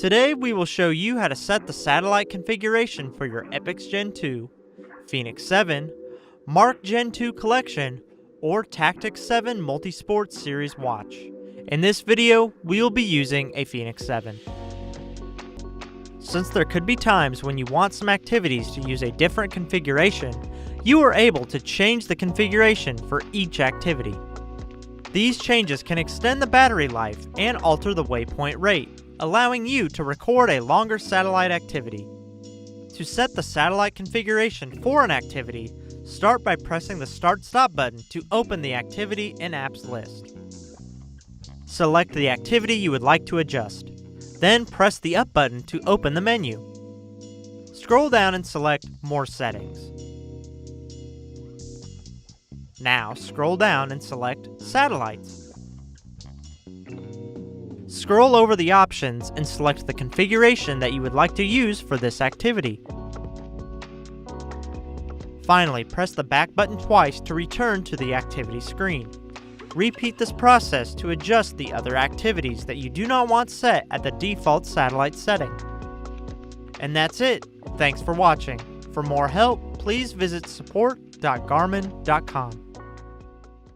Today we will show you how to set the satellite configuration for your Epix Gen 2, Fenix 7, Mark Gen 2 Collection, or Tactics 7 Multisport Series watch. In this video, we will be using a Fenix 7. Since there could be times when you want some activities to use a different configuration, you are able to change the configuration for each activity. These changes can extend the battery life and alter the waypoint rate, allowing you to record a longer satellite activity. To set the satellite configuration for an activity, start by pressing the Start-Stop button to open the activity and apps list. Select the activity you would like to adjust. Then press the Up button to open the menu. Scroll down and select More Settings. Now scroll down and select Satellites. Scroll over the options and select the configuration that you would like to use for this activity. Finally, press the back button twice to return to the activity screen. Repeat this process to adjust the other activities that you do not want set at the default satellite setting. And that's it. Thanks for watching. For more help, please visit support.garmin.com.